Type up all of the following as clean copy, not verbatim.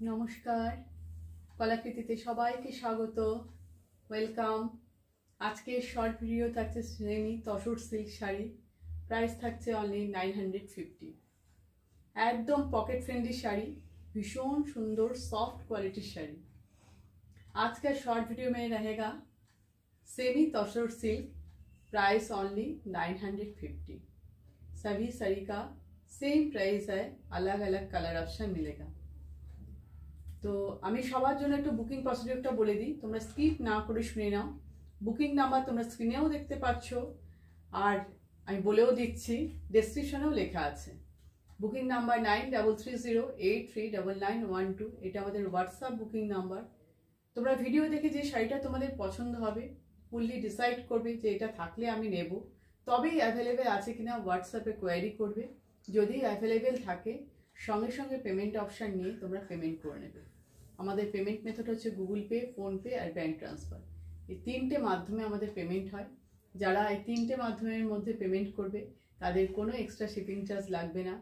নমস্কার, কলাকৃতিতে সবাইকে স্বাগত, ওয়েলকাম। আজকে শর্ট ভিডিও থাকছে semi tussar silk sari. Price থাকছে অনলি 950। একদম পকেট ফ্রেন্ডলি শাড়ি, ভীষণ সুন্দর সফট क्वालिटी শাড়ি। आज का शॉर्ट वीडियो में रहेगा सेमी तसर सिल्क, प्राइस ओनली 950। सभी साड़ी का सेम प्राइस है, अलग अलग कलर ऑप्शन मिलेगा। তো আমি সবার জন্য একটু বুকিং প্রসিডিউরটা বলে দিই, তোমরা স্কিপ না করে শুনে নাও। বুকিং নাম্বার তোমরা স্ক্রিনেও দেখতে পাচ্ছ, আর আমি বলেও দিচ্ছি, ডেসক্রিপশনেও লেখা আছে। বুকিং নাম্বার 9330839912, এটা আমাদের হোয়াটসঅ্যাপ বুকিং নাম্বার। তোমরা ভিডিও দেখে যে শাড়িটা তোমাদের পছন্দ হবে ফুললি ডিসাইড করবে যে এটা থাকলে আমি নেব, তবেই অ্যাভেলেবেল আছে কিনা হোয়াটসঅ্যাপে কোয়ারি করবে। যদি অ্যাভেলেবেল থাকে সঙ্গে সঙ্গে পেমেন্ট অপশান নিয়ে তোমরা পেমেন্ট করে নেবে। আমাদের পেমেন্ট মেথড হচ্ছে গুগল পে, ফোনপে আর ব্যাঙ্ক ট্রান্সফার। এই তিনটে মাধ্যমে আমাদের পেমেন্ট হয়। যারা এই তিনটে মাধ্যমের মধ্যে পেমেন্ট করবে তাদের কোনো এক্সট্রা শিপিং চার্জ লাগবে না।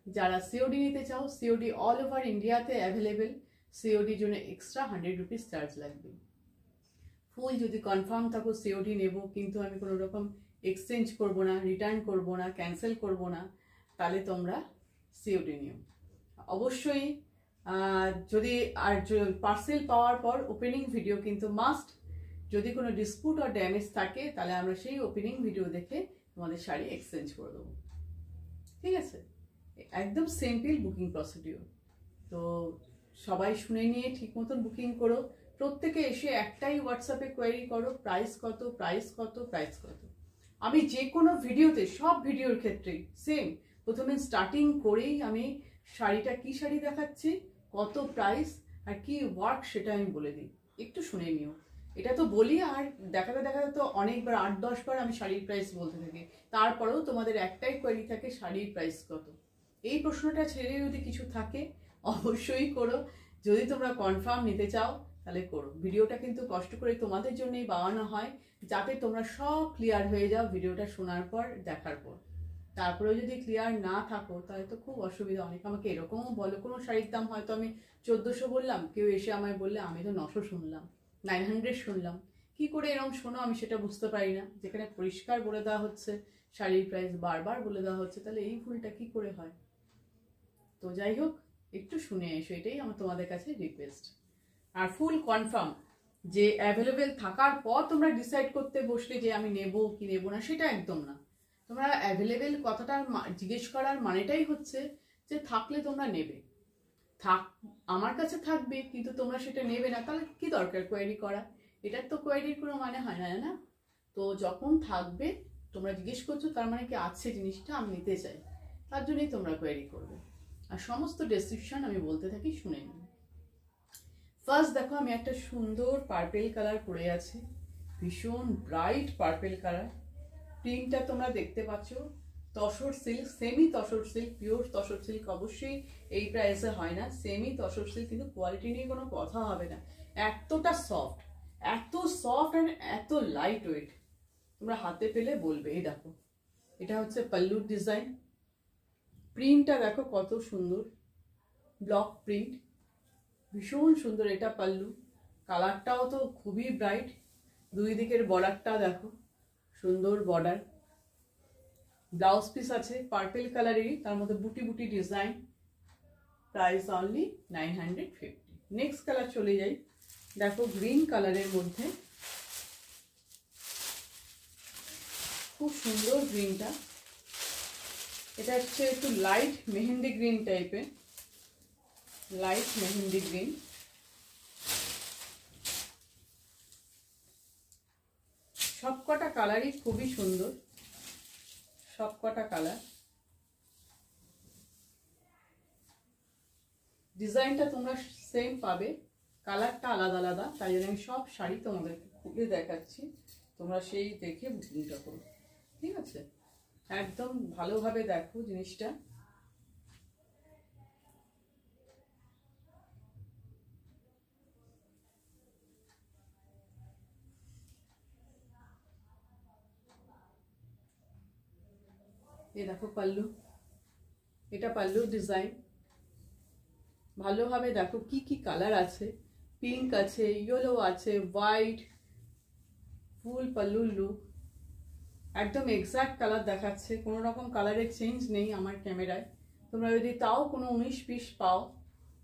যারা সিওডি নিতে চাও, সিওডি অল ওভার ইন্ডিয়াতে অ্যাভেলেবেল। সিওডির জন্য এক্সট্রা 100 রুপিস চার্জ লাগবে। ফুল যদি কনফার্ম থাকো সিওডি নেব, কিন্তু আমি কোনো রকম এক্সচেঞ্জ করব না, রিটার্ন করব না, ক্যান্সেল করব না, তাহলে তোমরা সিওডি নিও অবশ্যই। যদি আর পার্সেল পাওয়ার পর ওপেনিং ভিডিও কিন্তু মাস্ট। যদি কোনো ডিসপুট আর ড্যামেজ থাকে তাহলে আমরা সেই ওপেনিং ভিডিও দেখে তোমাদের শাড়ি এক্সচেঞ্জ করে দেবো, ঠিক আছে? একদম সিম্পল বুকিং প্রসিডিওর। তো সবাই শুনে নিয়ে ঠিক মতন বুকিং করো। প্রত্যেকে এসে একটাই হোয়াটসঅ্যাপে কোয়েরি করো, প্রাইস কত, প্রাইস কত, প্রাইস কত। আমি যে কোনো ভিডিওতে, সব ভিডিওর ক্ষেত্রেই সেম, প্রথমে স্টার্টিং করেই আমি শাড়িটা কি শাড়ি দেখাচ্ছি, কত প্রাইস আর কি ওয়ার্ক সেটা আমি বলে দিই, একটু শুনে নিও। এটা তো বলি, আর দেখাতে দেখাতে তো অনেকবার 8-10 বার আমি শাড়ির প্রাইস বলতে থাকি, তারপরেও তোমাদের একটাই কোয়েরি থাকে শাড়ির প্রাইস কত। এই প্রশ্নটা ছেড়ে যদি কিছু থাকে অবশ্যই করো। যদি তোমরা কনফার্ম নিতে চাও তাহলে করো। ভিডিওটা কিন্তু কষ্ট করে তোমাদের জন্যই বানানো হয়, যাতে তোমরা সব ক্লিয়ার হয়ে যাও ভিডিওটা শোনার পর, দেখার পর। তারপরেও যদি ক্লিয়ার না থাকো তাহলে তো খুব অসুবিধা। অনেক আমাকে এরকমও বলো, কোনো শাড়ির দাম হয়তো আমি 1400 বললাম, কেউ এসে আমায় বললে আমি তো 900 শুনলাম, 900 শুনলাম। কি করে এরকম শোনো আমি সেটা বুঝতে পারি না। যেখানে পরিষ্কার বলে দেওয়া হচ্ছে শাড়ির প্রাইস, বারবার বলে দেওয়া হচ্ছে, তাহলে এই ভুলটা কি করে হয়? তো যাই হোক, একটু শুনে এসো, এটাই আমার তোমাদের কাছে রিকোয়েস্ট। আর ফুল কনফার্ম যে অ্যাভেলেবেল থাকার পর তোমরা ডিসাইড করতে বসলে যে আমি নেব কি নেব না, সেটা একদম না। তোমরা অ্যাভেলেবেল কথাটা জিজ্ঞেস করার মানেটাই হচ্ছে যে থাকলে তোমরা নেবে। আমার কাছে থাকবে কিন্তু তোমরা সেটা নেবে না, তাহলে কি দরকার কোয়েরি করা? এটার তো কোয়েরির কোনো মানে হয় না, না? তো যখন থাকবে তোমরা জিজ্ঞেস করছো, তার মানে কি আছে জিনিসটা আমি নিতে চাই, তার জন্যই তোমরা কোয়েরি করবে। আর সমস্ত ডেসক্রিপশন আমি বলতে থাকি, শুনে নিন। ফার্স্ট দেখো, আমি একটা সুন্দর পার্পেল কালার পরে আছি, ভীষণ ব্রাইট পার্পেল কালার। প্রিন্টটা তোমরা দেখতে পাচ্ছ, tussar silk, semi tussar silk. Pure tussar silk অবশ্যই এই প্রাইসে হয় না। সেমি তসর সিল্ক, কিন্তু কোয়ালিটি নিয়ে কোনো কথা হবে না। এতটা সফট, এত সফট আর এত লাইট ওয়েট, তোমরা হাতে পেলে বলবে। এই দেখো, এটা হচ্ছে পাল্লুর ডিজাইন। প্রিন্টটা দেখো কত সুন্দর, ব্লক প্রিন্ট, ভীষণ সুন্দর। এটা পাল্লু, কালারটাও তো খুবই ব্রাইট। দুই দিকের বর্ডারটা দেখো, সুন্দর বর্ডার। ব্লাউজ পিস আছে পার্পেল কালারেরই, তার মধ্যে বুটি বুটি design. Price only 950। Next colour চলে যাই। দেখো গ্রিন কালারের মধ্যে, খুব সুন্দর গ্রিনটা। এটা হচ্ছে একটু লাইট মেহেন্দি গ্রিন টাইপের, লাইট মেহেন্দি গ্রিন। সবকটা কালারই খুবই সুন্দর, সবকটা কালার। ডিজাইনটা তোমরা সেম পাবে, কালারটা আলাদা আলাদা, তাই জন্য আমি সব শাড়ি তোমাদেরকে খুলে দেখাচ্ছি, তোমরা সেই দেখে বুকিংটা করো, ঠিক আছে? একদম ভালোভাবে দেখো জিনিসটা। ये देखो पल्लू, এটা पल्लू डिजाइन। ভালোভাবে দেখো কি কি কালার আছে। পিঙ্ক আছে, ইয়েলো আছে, হোয়াইট, ফুল পাল্লুর লুক, একদম এক্সাক্ট কালার দেখাচ্ছে, কোনো রকম কালারের চেঞ্জ নেই আমার ক্যামেরায়। তোমরা যদি তাও কোনো 19 পিস পাও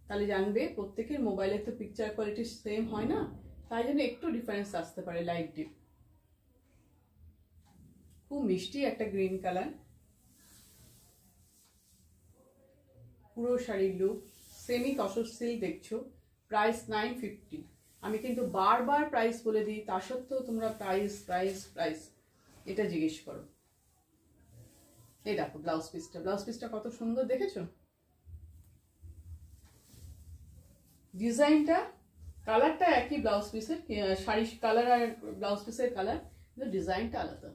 তাহলে জানবে প্রত্যেকের মোবাইলের তো পিকচার কোয়ালিটি সেম হয় না, তাই জন্য একটু ডিফারেন্স আসতে পারে লাইট ডিপ। খুব মিষ্টি একটা গ্রিন কালার, পুরো শাড়ির লুক। সেমি তসর সিল্ক দেখছো, প্রাইস 950। আমি কিন্তু বারবার প্রাইস বলে দিই, তা সত্ত্বেও তোমরা প্রাইস প্রাইস প্রাইস এটা জিজ্ঞেস করো। এই দেখো ব্লাউজ পিসটা, ব্লাউজ পিসটা কত সুন্দর দেখেছো? ডিজাইনটা, কালারটা একই ব্লাউজ পিসের, শাড়ির কালার আর ব্লাউজ পিসের কালার, কিন্তু ডিজাইনটা আলাদা।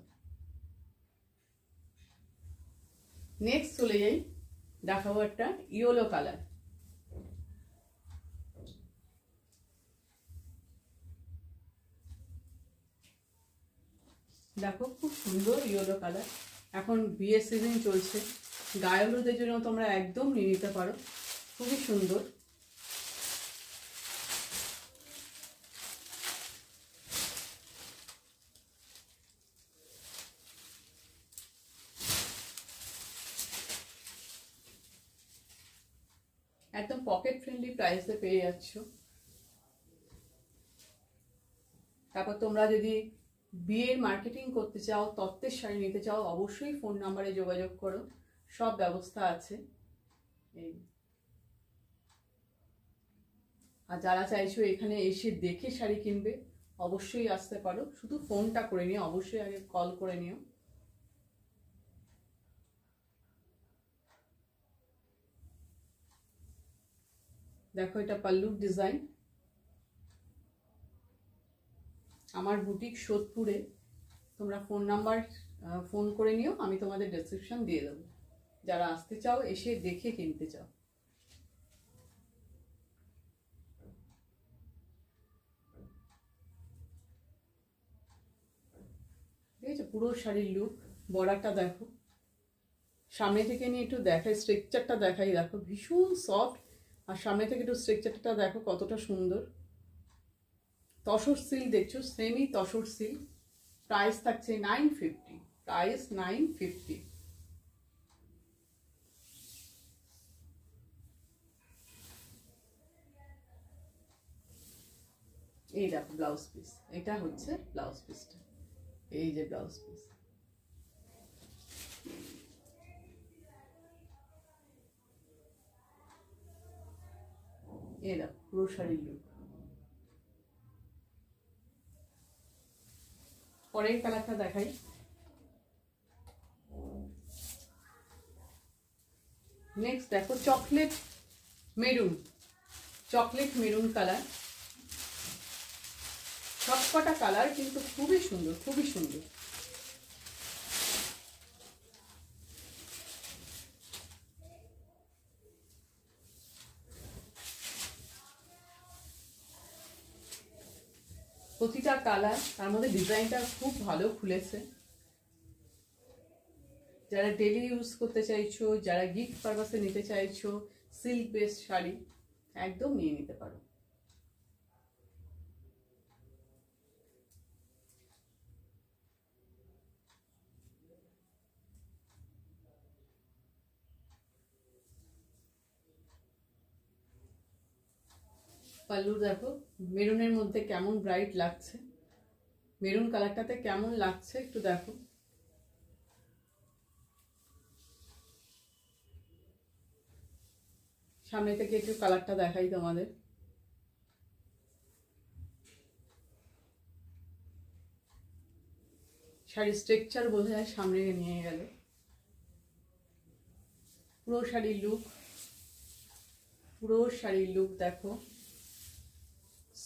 নেক্সট চলে যাই, দেখাবো একটা ইয়েলো কালার। দেখো খুব সুন্দর ইয়েলো কালার। এখন বিয়ের সিজন চলছে, গায়ে হলুদের জন্য তোমরা একদম নিয়ে নিতে পারো, খুবই সুন্দর। একদম পকেট ফ্রেন্ডলি প্রাইসে পেয়ে যাচ্ছ। তারপর তোমরা যদি বিয়ের মার্কেটিং করতে চাও, তত্ত্বের শাড়ি নিতে চাও, অবশ্যই ফোন নাম্বারে যোগাযোগ করো, সব ব্যবস্থা আছে। এই আর যারা চাইছো এখানে এসে দেখে শাড়ি কিনবে, অবশ্যই আসতে পারো, শুধু ফোনটা করে নিও, অবশ্যই আগে কল করে নিও। দেখো এটা পাল্লুর ডিজাইন। আমার বুটিক সোদপুরে, তোমরা ফোন করে নিও, আমি তোমাদের ডেসক্রিপশন দিয়ে দেবো, যারা আসতে চাও এসে দেখে কিনতে চাও। ঠিক আছে, পুরো শাড়ির লুক। বর্ডারটা দেখো, সামনে থেকে নিয়ে একটু দেখাই, স্ট্রাকচারটা দেখাই, দেখো ভীষণ সফট। আর সামনে থেকে একটু স্ট্রাকচারটা দেখো কতটা সুন্দর। তসর সিল্ক দেখছো, সেমি তসর সিল্ক। প্রাইস থাকছে 950, প্রাইস 950। এই দেখো ব্লাউজ পিস, এটা হচ্ছে ব্লাউজ পিসটা, এই যে ব্লাউজ পিস। এই দেখো পুরো শাড়ির লুক। পরের কালারটা দেখাই। নেক্সট দেখো chocolate maroon, chocolate maroon colour. সবকটা কালার কিন্তু খুবই সুন্দর, খুবই সুন্দর। প্রতিটা কালার, তার মধ্যে ডিজাইনটা খুব ভালো খুলেছে। যারা ডেলি ইউজ করতে চাইছো, যারা গিফট পারপাসে নিতে চাইছো, সিল্ক বেস শাড়ি একদম নিয়ে নিতে পারো। পাল্লু দেখো মেরুনের মধ্যে কেমন ব্রাইট লাগছে, মেরুন কালারটাতে কেমন লাগছে একটু দেখো। সামনে থেকে একটু কালারটা দেখাই তোমাদের। শাড়ির স্ট্রাকচার বোঝা যায় সামনে নিয়ে গেলে। পুরো শাড়ির লুক, পুরো শাড়ির লুক দেখো,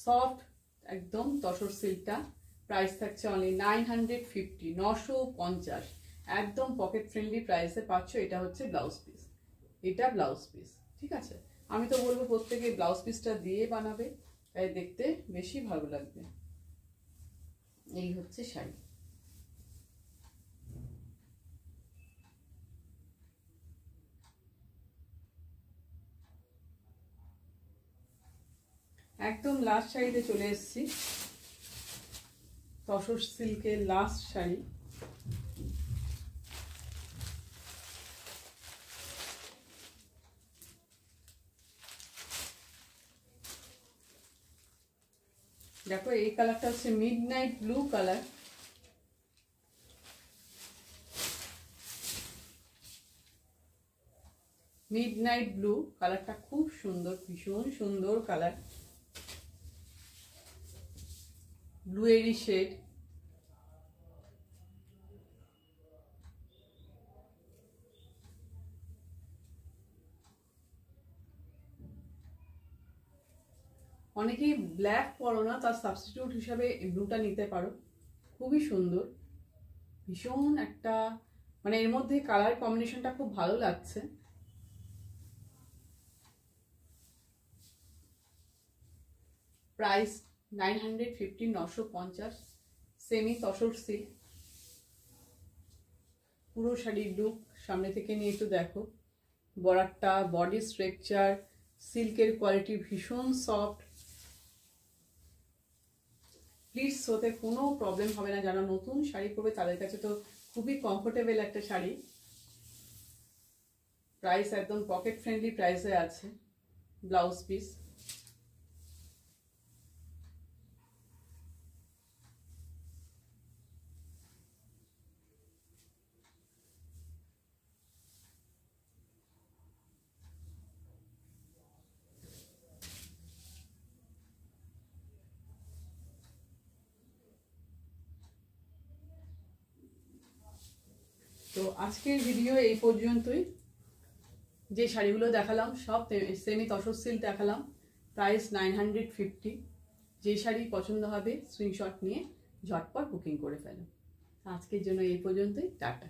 সফট একদম তসর সিল্কটা। প্রাইস থাকছে অনলি 950, 950। একদম পকেট ফ্রেন্ডলি প্রাইসে পাচ্ছ। এটা হচ্ছে ব্লাউজ পিস, এটা ব্লাউজ পিস। ঠিক আছে, আমি তো বলবো প্রত্যেকে ব্লাউজ পিসটা দিয়ে বানাবে, তাই দেখতে বেশি ভালো লাগবে। এই হচ্ছে শাড়ি। একদম লাস্ট শাড়িতে চলে এসেছি, তসর সিল্কের লাস্ট শাড়ি। দেখো এই কালারটা হচ্ছে midnight blue colour. Midnight blue কালারটা খুব সুন্দর, ভীষণ সুন্দর কালার, ব্লুয়েরি শেড। অনেকেই ব্ল্যাক পরো না, তার সাবস্টিটিউট হিসাবে ব্লুটা নিতে পারো, খুবই সুন্দর, ভীষণ একটা মানে এর মধ্যে কালার কম্বিনেশনটা খুব ভালো লাগছে। Price 950, 950, semi tussar silk. পুরো শাড়ির লুক সামনে থেকে নিয়ে একটু দেখো, বর্ডারটা, বডি স্ট্রাকচার, সিল্কের কোয়ালিটি ভীষণ সফট। প্লিজ শোতে কোনো প্রবলেম হবে না, যারা নতুন শাড়ি পরবে তাদের কাছে তো খুবই কমফোর্টেবল একটা শাড়ি। প্রাইস একদম পকেট ফ্রেন্ডলি প্রাইসে আছে। ব্লাউজ পিস, তো আজকের ভিডিও এই পর্যন্তই। যে শাড়িগুলো দেখালাম সব সেমি তসর সিল্ক দেখালাম, প্রাইস 950। যে শাড়ি পছন্দ হবে স্ক্রিনশট নিয়ে ঝটপট বুকিং করে ফেলো। আজকের জন্য এই পর্যন্তই, টাটা।